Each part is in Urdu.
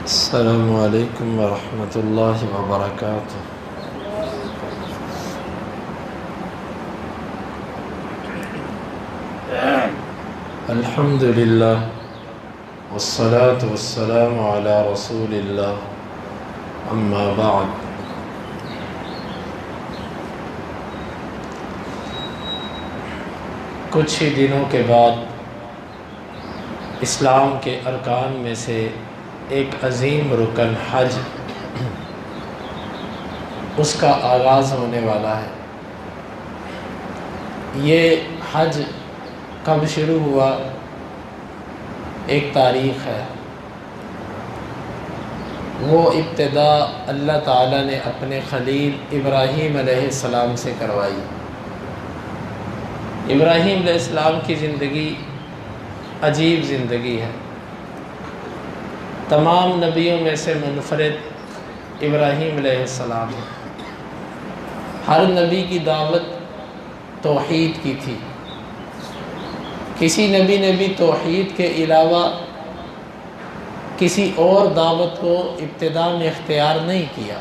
السلام علیکم ورحمۃ اللہ وبرکاتہ۔ الحمد للہ والصلاة والسلام علی رسول اللہ، اما بعد۔ کچھ ہی دنوں کے بعد اسلام کے ارکان میں سے ایک عظیم رکن حج، اس کا آغاز ہونے والا ہے۔ یہ حج کب شروع ہوا؟ ایک تاریخ ہے۔ وہ ابتدا اللہ تعالیٰ نے اپنے خلیل ابراہیم علیہ السلام سے کروائی۔ ابراہیم علیہ السلام کی زندگی عجیب زندگی ہے۔ تمام نبیوں میں سے منفرد ابراہیم علیہ السلام ہے۔ ہر نبی کی دعوت توحید کی تھی۔ کسی نبی نے بھی توحید کے علاوہ کسی اور دعوت کو ابتدا میں اختیار نہیں کیا،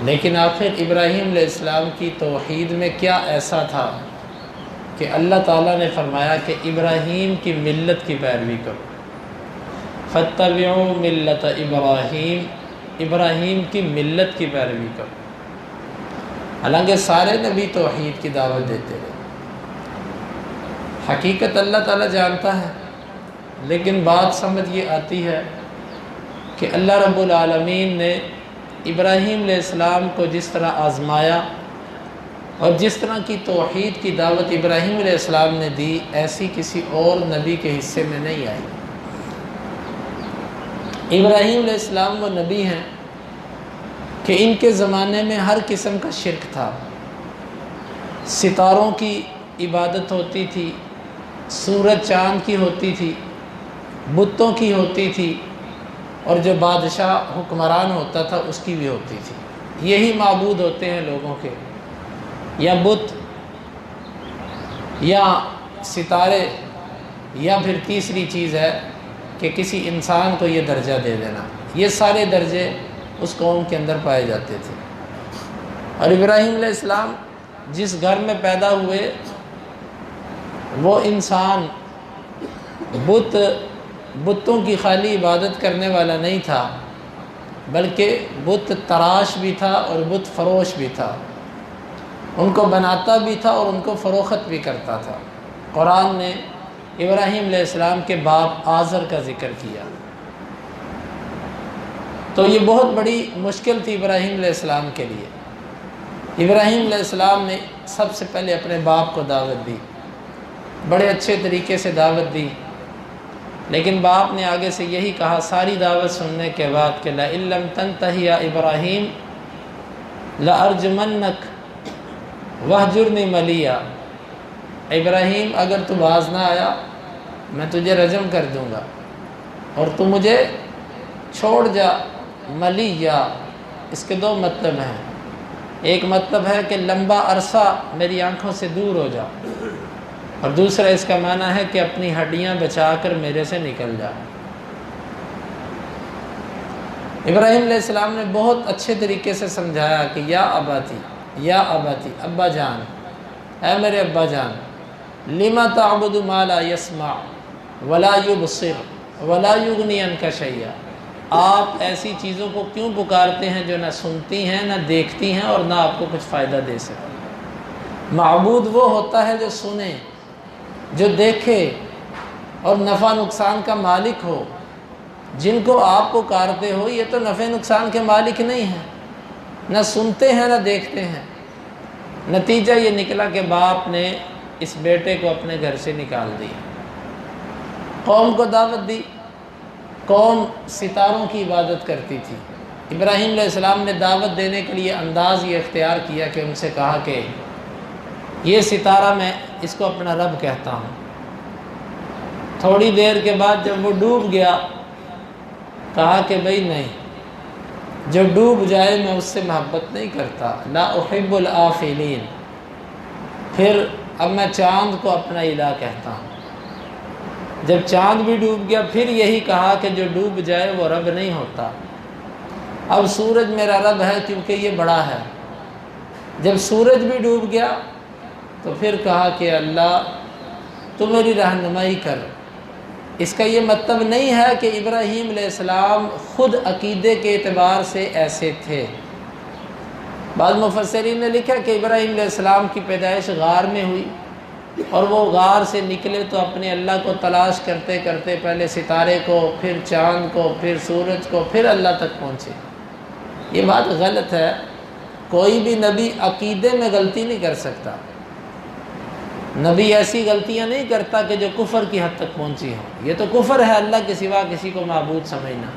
لیکن آخر ابراہیم علیہ السلام کی توحید میں کیا ایسا تھا کہ اللہ تعالیٰ نے فرمایا کہ ابراہیم کی ملت کی پیروی کرو، فاتبعوا ملت ابراہیم، ابراہیم کی ملت کی پیروی کرو۔ حالانکہ سارے نبی توحید کی دعوت دیتے رہے، حقیقت اللہ تعالیٰ جانتا ہے، لیکن بات سمجھ یہ آتی ہے کہ اللہ رب العالمین نے ابراہیم علیہ السلام کو جس طرح آزمایا اور جس طرح کی توحید کی دعوت ابراہیم علیہ السلام نے دی، ایسی کسی اور نبی کے حصے میں نہیں آئی۔ ابراہیم علیہ السلام وہ نبی ہیں کہ ان کے زمانے میں ہر قسم کا شرک تھا۔ ستاروں کی عبادت ہوتی تھی، سورج چاند کی ہوتی تھی، بتوں کی ہوتی تھی، اور جو بادشاہ حکمران ہوتا تھا اس کی بھی ہوتی تھی۔ یہی معبود ہوتے ہیں لوگوں کے، یا بت، یا ستارے، یا پھر تیسری چیز ہے کہ کسی انسان کو یہ درجہ دے دینا۔ یہ سارے درجے اس قوم کے اندر پائے جاتے تھے۔ اور ابراہیم علیہ السلام جس گھر میں پیدا ہوئے، وہ انسان بتوں کی خالی عبادت کرنے والا نہیں تھا، بلکہ بت تراش بھی تھا اور بت فروش بھی تھا۔ ان کو بناتا بھی تھا اور ان کو فروخت بھی کرتا تھا۔ قرآن نے ابراہیم علیہ السلام کے باپ آزر کا ذکر کیا، تو یہ بہت بڑی مشکل تھی ابراہیم علیہ السلام کے لیے۔ ابراہیم علیہ السلام نے سب سے پہلے اپنے باپ کو دعوت دی، بڑے اچھے طریقے سے دعوت دی، لیکن باپ نے آگے سے یہی کہا ساری دعوت سننے کے بعد کہ لَئِن لَّمْ تَنْتَهِ يَا إِبْرَاهِيمُ لَأَرْجُمَنَّكَ وَاهْجُرْنِي مَلِيًّا۔ ابراہیم اگر تو باز نہ آیا میں تجھے رجم کر دوں گا، اور تو مجھے چھوڑ جا۔ ملیہ، اس کے دو مطلب ہیں۔ ایک مطلب ہے کہ لمبا عرصہ میری آنکھوں سے دور ہو جا، اور دوسرا اس کا معنی ہے کہ اپنی ہڈیاں بچا کر میرے سے نکل جا۔ ابراہیم علیہ السلام نے بہت اچھے طریقے سے سمجھایا کہ یا اباتی، یا اباتی، ابا جان، اے میرے ابا جان، لما تعبد ما لا يسمع ولا يبصر ولا يغني عنك شيئا۔ آپ ایسی چیزوں کو کیوں پکارتے ہیں جو نہ سنتی ہیں، نہ دیکھتی ہیں، اور نہ آپ کو کچھ فائدہ دے سکیں۔ معبود وہ ہوتا ہے جو سنے، جو دیکھے اور نفع نقصان کا مالک ہو۔ جن کو آپ پکارتے ہو یہ تو نفع نقصان کے مالک نہیں ہیں، نہ سنتے ہیں نہ دیکھتے ہیں۔ نتیجہ یہ نکلا کہ باپ نے اس بیٹے کو اپنے گھر سے نکال دیا، قوم کو دعوت دی۔ قوم ستاروں کی عبادت کرتی تھی۔ ابراہیم علیہ السلام نے دعوت دینے کے لیے انداز یہ اختیار کیا کہ ان سے کہا کہ یہ ستارہ میں اس کو اپنا رب کہتا ہوں۔ تھوڑی دیر کے بعد جب وہ ڈوب گیا، کہا کہ بھئی نہیں، جو ڈوب جائے میں اس سے محبت نہیں کرتا، لا احب الآفلین۔ پھر اب میں چاند کو اپنا الہ کہتا ہوں۔ جب چاند بھی ڈوب گیا پھر یہی کہا کہ جو ڈوب جائے وہ رب نہیں ہوتا، اب سورج میرا رب ہے کیونکہ یہ بڑا ہے۔ جب سورج بھی ڈوب گیا تو پھر کہا کہ اللہ تو میری رہنمائی کر۔ اس کا یہ مطلب نہیں ہے کہ ابراہیم علیہ السلام خود عقیدے کے اعتبار سے ایسے تھے۔ بعض مفسرین نے لکھا کہ ابراہیم علیہ السلام کی پیدائش غار میں ہوئی، اور وہ غار سے نکلے تو اپنے اللہ کو تلاش کرتے کرتے پہلے ستارے کو، پھر چاند کو، پھر سورج کو، پھر اللہ تک پہنچے۔ یہ بات غلط ہے۔ کوئی بھی نبی عقیدے میں غلطی نہیں کر سکتا۔ نبی ایسی غلطیاں نہیں کرتا کہ جو کفر کی حد تک پہنچی ہوں۔ یہ تو کفر ہے اللہ کے سوا کسی کو معبود سمجھنا۔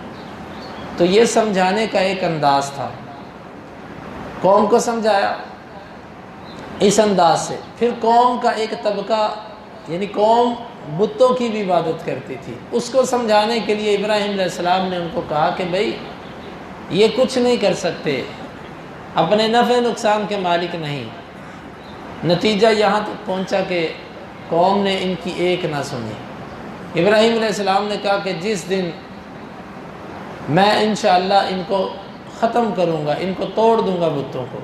تو یہ سمجھانے کا ایک انداز تھا، قوم کو سمجھایا اس انداز سے۔ پھر قوم کا ایک طبقہ، یعنی قوم بتوں کی بھی عبادت کرتی تھی، اس کو سمجھانے کے لیے ابراہیم علیہ السلام نے ان کو کہا کہ بھئی یہ کچھ نہیں کر سکتے، اپنے نفع نقصان کے مالک نہیں۔ نتیجہ یہاں تک پہنچا کہ قوم نے ان کی ایک نہ سنی۔ ابراہیم علیہ السلام نے کہا کہ جس دن میں انشاءاللہ ان کو ختم کروں گا، ان کو توڑ دوں گا بتوں کو۔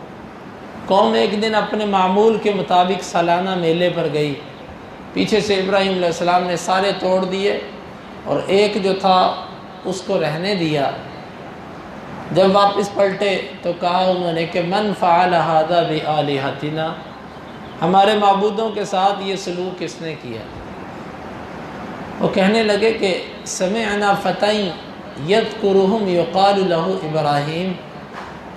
قوم ایک دن اپنے معمول کے مطابق سالانہ میلے پر گئی، پیچھے سے ابراہیم علیہ السلام نے سارے توڑ دیے اور ایک جو تھا اس کو رہنے دیا۔ جب واپس پلٹے تو کہا انہوں نے کہ من فعل ھذا بآلہتنا، ہمارے معبودوں کے ساتھ یہ سلوک کس نے کیا؟ وہ کہنے لگے کہ سمعنا فتى یذکرہم یقال لہ ابراہیم،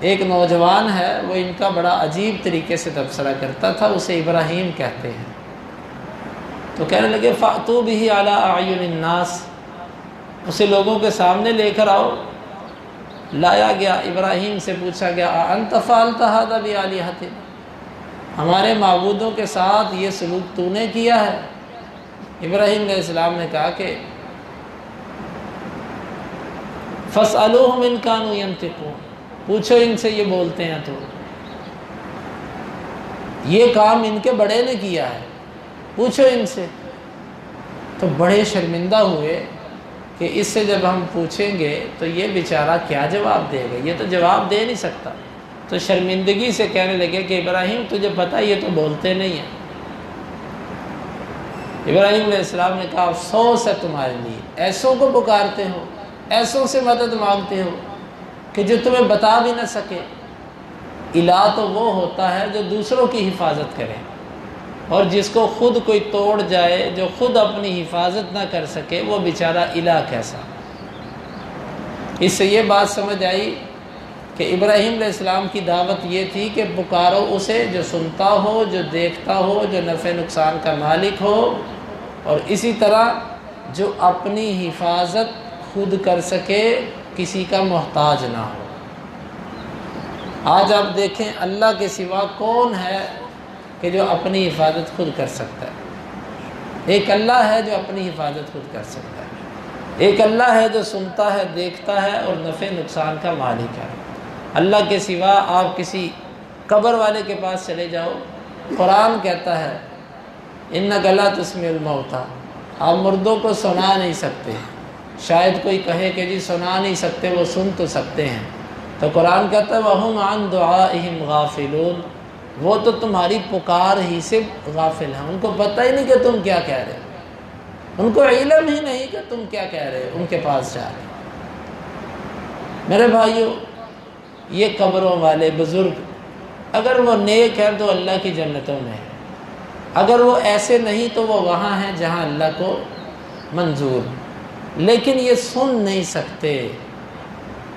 ایک نوجوان ہے وہ ان کا بڑا عجیب طریقے سے تبصرہ کرتا تھا، اسے ابراہیم کہتے ہیں۔ تو کہنے لگے فأتوا بہ علی اعین الناس، اسے لوگوں کے سامنے لے کر آؤ۔ لایا گیا، ابراہیم سے پوچھا گیا انت فعلت ھذا بآلہتنا، ہمارے معبودوں کے ساتھ یہ سلوک تو نے کیا ہے؟ ابراہیم علیہ السلام نے کہا کہ فاسألوہم ان کانوا ینطقون، پوچھو ان سے یہ بولتے ہیں تو، یہ کام ان کے بڑے نے کیا ہے، پوچھو ان سے۔ تو بڑے شرمندہ ہوئے کہ اس سے جب ہم پوچھیں گے تو یہ بیچارہ کیا جواب دے گا، یہ تو جواب دے نہیں سکتا۔ تو شرمندگی سے کہنے لگے کہ ابراہیم تجھے پتہ یہ تو بولتے نہیں ہیں۔ ابراہیم علیہ السلام نے کہا افسوس ہے تمہارے لیے، ایسوں کو پکارتے ہو، ایسوں سے مدد مانگتے ہو کہ جو تمہیں بتا بھی نہ سکے۔ الہ تو وہ ہوتا ہے جو دوسروں کی حفاظت کرے، اور جس کو خود کوئی توڑ جائے، جو خود اپنی حفاظت نہ کر سکے، وہ بیچارہ الہ کیسا۔ اس سے یہ بات سمجھ آئی کہ ابراہیم علیہ السلام کی دعوت یہ تھی کہ پکارو اسے جو سنتا ہو، جو دیکھتا ہو، جو نفع نقصان کا مالک ہو، اور اسی طرح جو اپنی حفاظت خود کر سکے، کسی کا محتاج نہ ہو۔ آج آپ دیکھیں اللہ کے سوا کون ہے کہ جو اپنی حفاظت خود کر سکتا ہے؟ ایک اللہ ہے جو اپنی حفاظت خود کر سکتا ہے، ایک اللہ ہے جو سنتا ہے، دیکھتا ہے اور نفع نقصان کا مالک ہے۔ اللہ کے سوا آپ کسی قبر والے کے پاس چلے جاؤ، قرآن کہتا ہے اِنَّکَ لَا تُسْمِعُ الْمَوْتَىٰ، آپ مردوں کو سنا نہیں سکتے۔ شاید کوئی کہے کہ جی سنا نہیں سکتے، وہ سن تو سکتے ہیں، تو قرآن کہتا ہے وَهُمْ عَنْ دُعَائِهِمْ غَافِلُونَ، وہ تو تمہاری پکار ہی سے غافل ہیں، ان کو پتہ ہی نہیں کہ تم کیا کہہ رہے ہو، ان کو علم ہی نہیں کہ تم کیا کہہ رہے ہو، ان کے پاس جا رہے۔ میرے بھائیو، یہ قبروں والے بزرگ اگر وہ نیک ہیں تو اللہ کی جنتوں میں ہیں، اگر وہ ایسے نہیں تو وہ وہاں ہیں جہاں اللہ کو منظور، لیکن یہ سن نہیں سکتے۔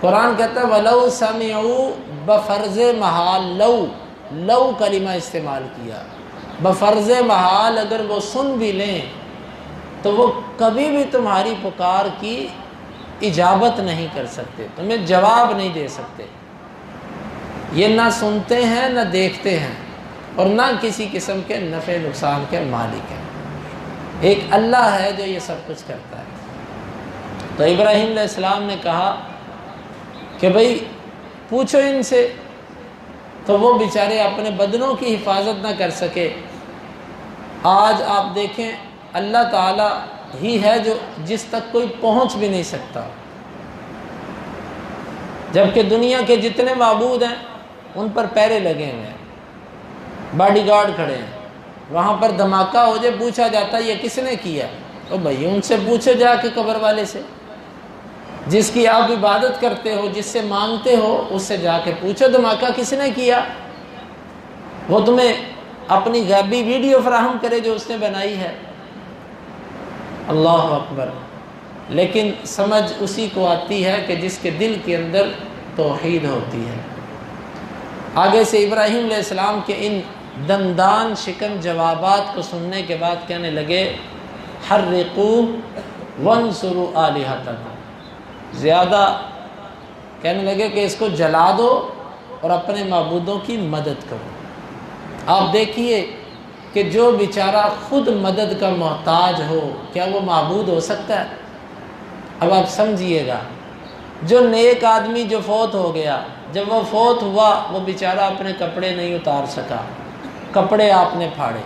قرآن کہتا ہے وَلَوْ سَمِعُوا بفرض محال، لو کلمہ استعمال کیا، بفرض محال اگر وہ سن بھی لیں تو وہ کبھی بھی تمہاری پکار کی اجابت نہیں کر سکتے، تمہیں جواب نہیں دے سکتے۔ یہ نہ سنتے ہیں نہ دیکھتے ہیں اور نہ کسی قسم کے نفع نقصان کے مالک ہیں، ایک اللہ ہے جو یہ سب کچھ کرتا ہے۔ تو ابراہیم علیہ السلام نے کہا کہ بھئی پوچھو ان سے، تو وہ بیچارے اپنے بدنوں کی حفاظت نہ کر سکے۔ آج آپ دیکھیں اللہ تعالیٰ ہی ہے جو جس تک کوئی پہنچ بھی نہیں سکتا، جبکہ دنیا کے جتنے معبود ہیں ان پر پہرے لگے ہوئے ہیں، باڈی گارڈ کھڑے ہیں، وہاں پر دھماکہ ہو جائے پوچھا جاتا ہے یہ کس نے کیا؟ تو بھائی ان سے پوچھو جا کے، قبر والے سے، جس کی آپ عبادت کرتے ہو، جس سے مانگتے ہو، اس سے جا کے پوچھو دھماکہ کس نے کیا، وہ تمہیں اپنی غیبی ویڈیو فراہم کرے جو اس نے بنائی ہے۔ اللہ اکبر۔ لیکن سمجھ اسی کو آتی ہے کہ جس کے دل کے اندر توحید ہوتی ہے۔ آگے سے ابراہیم علیہ السلام کے ان دندان شکن جوابات کو سننے کے بعد کہنے لگے حرقوا وانصروا آلہتکم، زیادہ کہنے لگے کہ اس کو جلا دو اور اپنے معبودوں کی مدد کرو۔ آپ دیکھیے کہ جو بیچارہ خود مدد کا محتاج ہو، کیا وہ معبود ہو سکتا ہے؟ اب آپ سمجھیے گا، جو نیک آدمی جو فوت ہو گیا، جب وہ فوت ہوا وہ بیچارہ اپنے کپڑے نہیں اتار سکا، کپڑے آپ نے پھاڑے،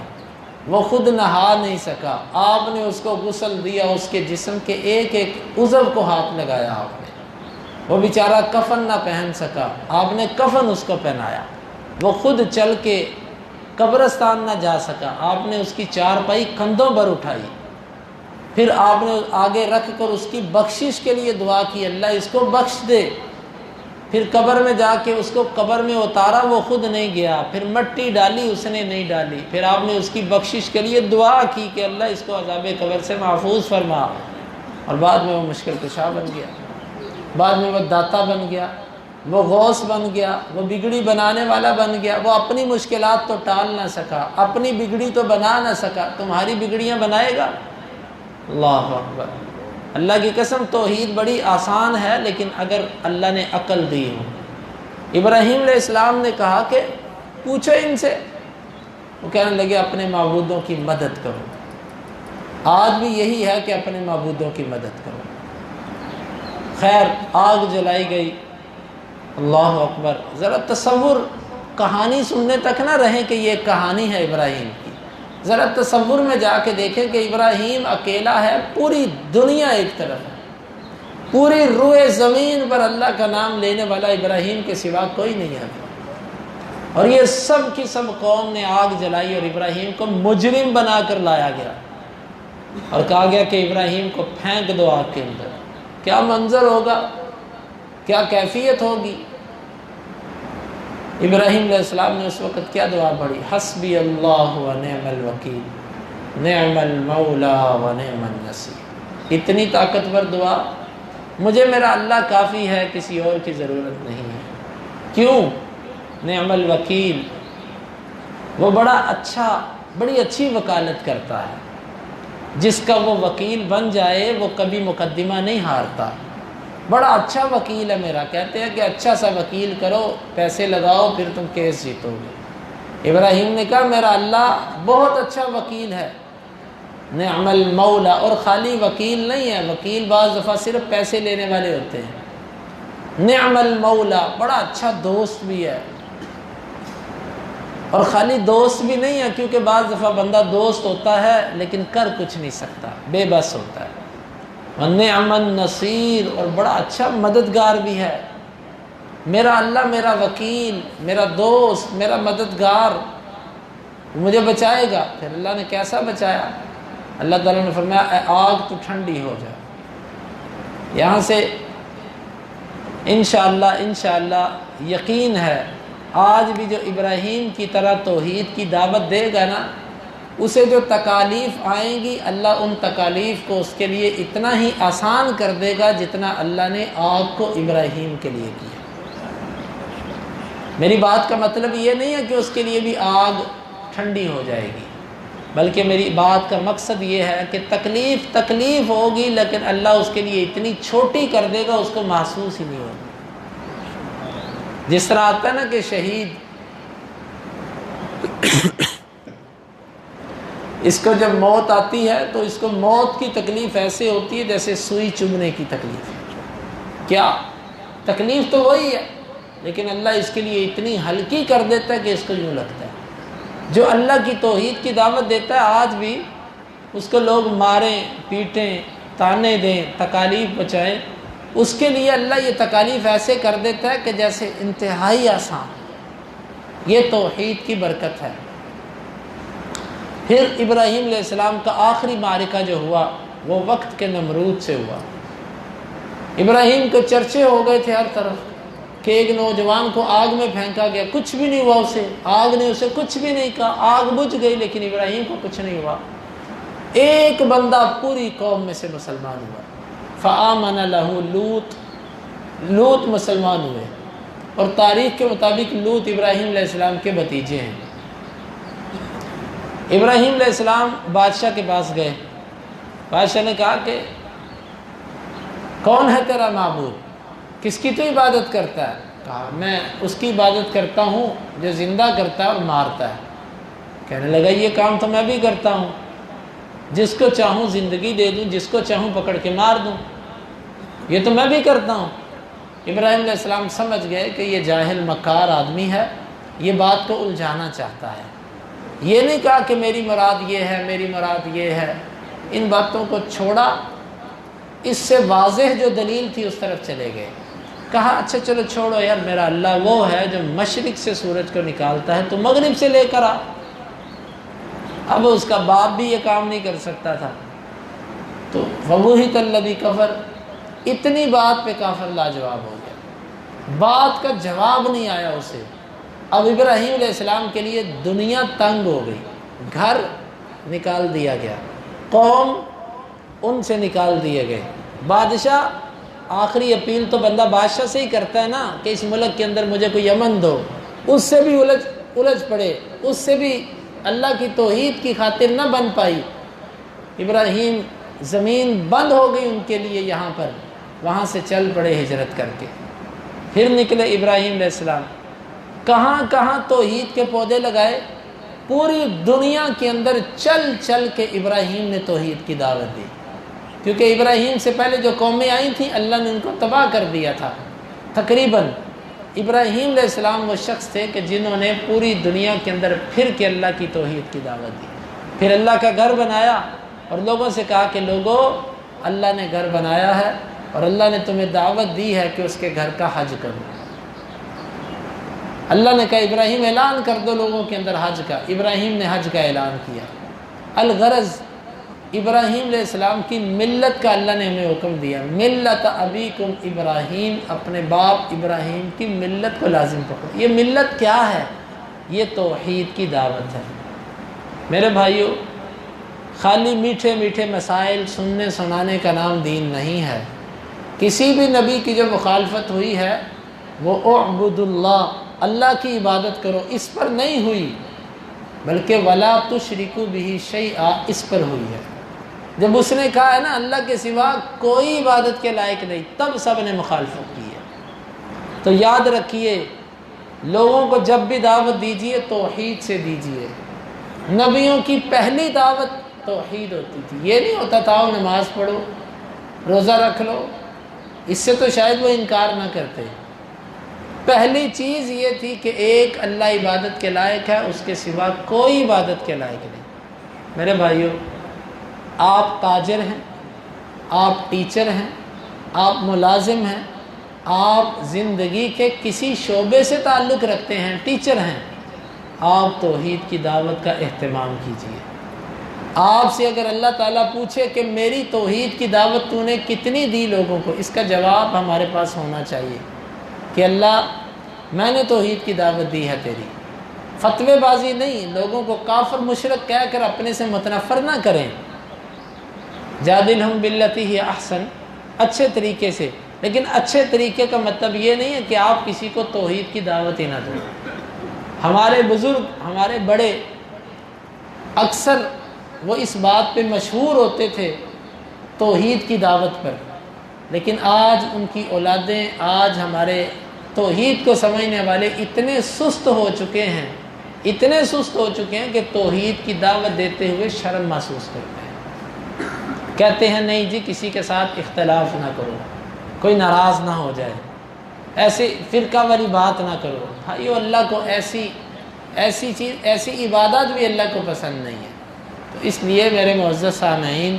وہ خود نہا نہیں سکا، آپ نے اس کو غسل دیا، اس کے جسم کے ایک ایک عضو کو ہاتھ لگایا آپ نے، وہ بیچارہ کفن نہ پہن سکا، آپ نے کفن اس کو پہنایا، وہ خود چل کے قبرستان نہ جا سکا، آپ نے اس کی چارپائی کندھوں پر اٹھائی، پھر آپ نے آگے رکھ کر اس کی بخشش کے لیے دعا کی اللہ اس کو بخش دے، پھر قبر میں جا کے اس کو قبر میں اتارا، وہ خود نہیں گیا، پھر مٹی ڈالی اس نے نہیں ڈالی، پھر آپ نے اس کی بخشش کے لیے دعا کی کہ اللہ اس کو عذاب قبر سے محفوظ فرما، اور بعد میں وہ مشکل کشا بن گیا، بعد میں وہ داتا بن گیا، وہ غوث بن گیا، وہ بگڑی بنانے والا بن گیا، وہ اپنی مشکلات تو ٹال نہ سکا، اپنی بگڑی تو بنا نہ سکا، تمہاری بگڑیاں بنائے گا؟ اللہ اکبر۔ اللہ کی قسم توحید بڑی آسان ہے، لیکن اگر اللہ نے عقل دی ہو۔ ابراہیم علیہ السلام نے کہا کہ پوچھو ان سے، وہ کہنے لگے اپنے معبودوں کی مدد کرو۔ آج بھی یہی ہے کہ اپنے معبودوں کی مدد کرو۔ خیر، آگ جلائی گئی، اللہ اکبر۔ ذرا تصور، کہانی سننے تک نہ رہیں کہ یہ کہانی ہے ابراہیم کی، ذرا تصور میں جا کے دیکھیں کہ ابراہیم اکیلا ہے، پوری دنیا ایک طرف ہے، پوری روئے زمین پر اللہ کا نام لینے والا ابراہیم کے سوا کوئی نہیں ہے، اور یہ سب کی سب قوم نے آگ جلائی اور ابراہیم کو مجرم بنا کر لایا گیا اور کہا گیا کہ ابراہیم کو پھینک دو آگ کے اندر۔ کیا منظر ہوگا، کیا کیفیت ہوگی؟ ابراہیم علیہ السلام نے اس وقت کیا دعا پڑھی؟ حسبی اللہ و نعم الوکیل، نعم المولا و نعم النصیر۔ اتنی طاقتور دعا، مجھے میرا اللہ کافی ہے، کسی اور کی ضرورت نہیں ہے۔ کیوں؟ نعم الوکیل، وہ بڑی اچھی وکالت کرتا ہے، جس کا وہ وکیل بن جائے وہ کبھی مقدمہ نہیں ہارتا۔ بڑا اچھا وکیل ہے میرا، کہتے ہیں کہ اچھا سا وکیل کرو، پیسے لگاؤ، پھر تم کیس جیتو گے۔ ابراہیم نے کہا میرا اللہ بہت اچھا وکیل ہے، نعم المولا۔ اور خالی وکیل نہیں ہے، وکیل بعض دفعہ صرف پیسے لینے والے ہوتے ہیں، نعم المولا، بڑا اچھا دوست بھی ہے، اور خالی دوست بھی نہیں ہے، کیونکہ بعض دفعہ بندہ دوست ہوتا ہے لیکن کر کچھ نہیں سکتا، بے بس ہوتا ہے، ونعم النصیر، اور بڑا اچھا مددگار بھی ہے۔ میرا اللہ میرا وکیل، میرا دوست، میرا مددگار، مجھے بچائے گا۔ پھر اللہ نے کیسا بچایا؟ اللہ تعالیٰ نے فرمایا اے آگ تو ٹھنڈی ہو جائے۔ یہاں سے انشاءاللہ یقین ہے آج بھی جو ابراہیم کی طرح توحید کی دعوت دے گا نا، اسے جو تکالیف آئیں گی اللہ ان تکالیف کو اس کے لیے اتنا ہی آسان کر دے گا جتنا اللہ نے آگ کو ابراہیم کے لیے کیا۔ میری بات کا مطلب یہ نہیں ہے کہ اس کے لیے بھی آگ ٹھنڈی ہو جائے گی، بلکہ میری بات کا مقصد یہ ہے کہ تکلیف ہوگی، لیکن اللہ اس کے لیے اتنی چھوٹی کر دے گا اس کو محسوس ہی نہیں ہوگی۔ جس طرح آتا ہے نا کہ شہید اس کو جب موت آتی ہے تو اس کو موت کی تکلیف ایسے ہوتی ہے جیسے سوئی چبھنے کی تکلیف۔ کیا تکلیف تو وہی ہے، لیکن اللہ اس کے لیے اتنی ہلکی کر دیتا ہے کہ اس کو یوں لگتا ہے۔ جو اللہ کی توحید کی دعوت دیتا ہے آج بھی، اس کو لوگ ماریں پیٹیں تانے دیں تکالیف پہنچائیں، اس کے لیے اللہ یہ تکالیف ایسے کر دیتا ہے کہ جیسے انتہائی آسان۔ یہ توحید کی برکت ہے۔ پھر ابراہیم علیہ السلام کا آخری معرکہ جو ہوا وہ وقت کے نمرود سے ہوا۔ ابراہیم کو چرچے ہو گئے تھے ہر طرف کہ ایک نوجوان کو آگ میں پھینکا گیا، کچھ بھی نہیں ہوا اسے، آگ نے اسے کچھ بھی نہیں کہا، آگ بجھ گئی لیکن ابراہیم کو کچھ نہیں ہوا۔ ایک بندہ پوری قوم میں سے مسلمان ہوا، فآمن لہ لوط مسلمان ہوئے، اور تاریخ کے مطابق لوط ابراہیم علیہ السلام کے بھتیجے ہیں۔ ابراہیم علیہ السلام بادشاہ کے پاس گئے، بادشاہ نے کہا کہ کون ہے تیرا معبود، کس کی تو عبادت کرتا ہے؟ کہا میں اس کی عبادت کرتا ہوں جو زندہ کرتا ہے اور مارتا ہے۔ کہنے لگا یہ کام تو میں بھی کرتا ہوں، جس کو چاہوں زندگی دے دوں، جس کو چاہوں پکڑ کے مار دوں، یہ تو میں بھی کرتا ہوں۔ ابراہیم علیہ السلام سمجھ گئے کہ یہ جاہل مکار آدمی ہے، یہ بات کو الجھانا چاہتا ہے۔ یہ نہیں کہا کہ میری مراد یہ ہے، میری مراد یہ ہے، ان باتوں کو چھوڑا، اس سے واضح جو دلیل تھی اس طرف چلے گئے۔ کہا اچھا چلو چھوڑو یار، میرا اللہ وہ ہے جو مشرق سے سورج کو نکالتا ہے، تو مغرب سے لے کر آ۔ اب اس کا باپ بھی یہ کام نہیں کر سکتا تھا، تو فَبُہِتَ الَّذِي کفر، اتنی بات پہ کافر لاجواب ہو گیا، بات کا جواب نہیں آیا اسے۔ اب ابراہیم علیہ السلام کے لیے دنیا تنگ ہو گئی، گھر نکال دیا گیا، قوم ان سے نکال دیے گئے۔ بادشاہ، آخری اپیل تو بندہ بادشاہ سے ہی کرتا ہے نا کہ اس ملک کے اندر مجھے کوئی امن دو، اس سے بھی الجھ پڑے، اس سے بھی اللہ کی توحید کی خاطر نہ بن پائی۔ ابراہیم زمین بند ہو گئی ان کے لیے یہاں پر، وہاں سے چل پڑے ہجرت کر کے۔ پھر نکلے ابراہیم علیہ السلام، کہاں کہاں توحید کے پودے لگائے، پوری دنیا کے اندر چل چل کے ابراہیم نے توحید کی دعوت دی، کیونکہ ابراہیم سے پہلے جو قومیں آئی تھیں اللہ نے ان کو تباہ کر دیا تھا۔ تقریباً ابراہیم علیہ السلام وہ شخص تھے کہ جنہوں نے پوری دنیا کے اندر پھر کے اللہ کی توحید کی دعوت دی، پھر اللہ کا گھر بنایا اور لوگوں سے کہا کہ لوگوں اللہ نے گھر بنایا ہے اور اللہ نے تمہیں دعوت دی ہے کہ اس کے گھر کا حج کرو۔ اللہ نے کہا ابراہیم اعلان کر دو لوگوں کے اندر حج کا، ابراہیم نے حج کا اعلان کیا۔ الغرض ابراہیم علیہ السلام کی ملت کا اللہ نے ہمیں حکم دیا، ملت ابیکم ابراہیم، اپنے باپ ابراہیم کی ملت کو لازم پکڑو۔ یہ ملت کیا ہے؟ یہ توحید کی دعوت ہے۔ میرے بھائیو، خالی میٹھے میٹھے مسائل سننے سنانے کا نام دین نہیں ہے۔ کسی بھی نبی کی جو مخالفت ہوئی ہے وہ اعبد اللہ، اللہ کی عبادت کرو، اس پر نہیں ہوئی، بلکہ ولا تشرکوا بہ شیئا، اس پر ہوئی ہے۔ جب اس نے کہا ہے نا اللہ کے سوا کوئی عبادت کے لائق نہیں، تب سب نے مخالفت کی ہے۔ تو یاد رکھیے، لوگوں کو جب بھی دعوت دیجیے توحید سے دیجیے۔ نبیوں کی پہلی دعوت توحید ہوتی تھی، یہ نہیں ہوتا تھا آؤ نماز پڑھو روزہ رکھ لو، اس سے تو شاید وہ انکار نہ کرتے۔ پہلی چیز یہ تھی کہ ایک اللہ عبادت کے لائق ہے، اس کے سوا کوئی عبادت کے لائق نہیں۔ میرے بھائیو، آپ تاجر ہیں، آپ ٹیچر ہیں، آپ ملازم ہیں، آپ زندگی کے کسی شعبے سے تعلق رکھتے ہیں، ٹیچر ہیں، آپ توحید کی دعوت کا اہتمام کیجیے۔ آپ سے اگر اللہ تعالیٰ پوچھے کہ میری توحید کی دعوت تو نے کتنی دی لوگوں کو، اس کا جواب ہمارے پاس ہونا چاہیے کہ اللہ میں نے توحید کی دعوت دی ہے تیری۔ فتوے بازی نہیں، لوگوں کو کافر مشرک کہہ کر اپنے سے متنفر نہ کریں۔ جادلہم باللتی ہی احسن، اچھے طریقے سے، لیکن اچھے طریقے کا مطلب یہ نہیں ہے کہ آپ کسی کو توحید کی دعوت ہی نہ دیں۔ ہمارے بزرگ، ہمارے بڑے اکثر وہ اس بات پہ مشہور ہوتے تھے توحید کی دعوت پر، لیکن آج ان کی اولادیں، آج ہمارے توحید کو سمجھنے والے اتنے سست ہو چکے ہیں، اتنے سست ہو چکے ہیں کہ توحید کی دعوت دیتے ہوئے شرم محسوس کرتے ہیں، کہتے ہیں نہیں جی کسی کے ساتھ اختلاف نہ کرو، کوئی ناراض نہ ہو جائے، ایسی فرقہ والی بات نہ کرو۔ بھائیو، اللہ کو ایسی چیز، ایسی عبادت بھی اللہ کو پسند نہیں ہے۔ تو اس لیے میرے معزز سامعین،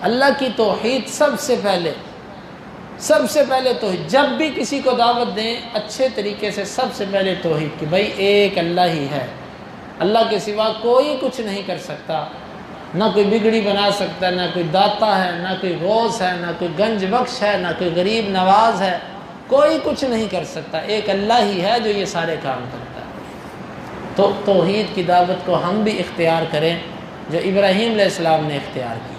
اللہ کی توحید سب سے پہلے توحید، جب بھی کسی کو دعوت دیں اچھے طریقے سے سب سے پہلے توحید کہ بھائی ایک اللہ ہی ہے، اللہ کے سوا کوئی کچھ نہیں کر سکتا، نہ کوئی بگڑی بنا سکتا، نہ کوئی داتا ہے، نہ کوئی غوث ہے، نہ کوئی گنج بخش ہے، نہ کوئی غریب نواز ہے، کوئی کچھ نہیں کر سکتا، ایک اللہ ہی ہے جو یہ سارے کام کرتا ہے۔ تو توحید کی دعوت کو ہم بھی اختیار کریں جو ابراہیم علیہ السلام نے اختیار کی۔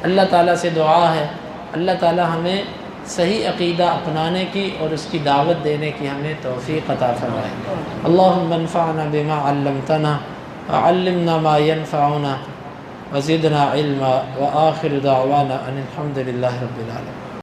اللہ تعالیٰ سے دعا ہے اللہ تعالیٰ ہمیں صحیح عقیدہ اپنانے کی اور اس کی دعوت دینے کی ہمیں توفیق عطا فرمائے۔ اللہم انفعنا بما علمتنا وعلمنا ما ينفعنا وزدنا علما وآخر دعوانا ان الحمد للہ رب العالمین۔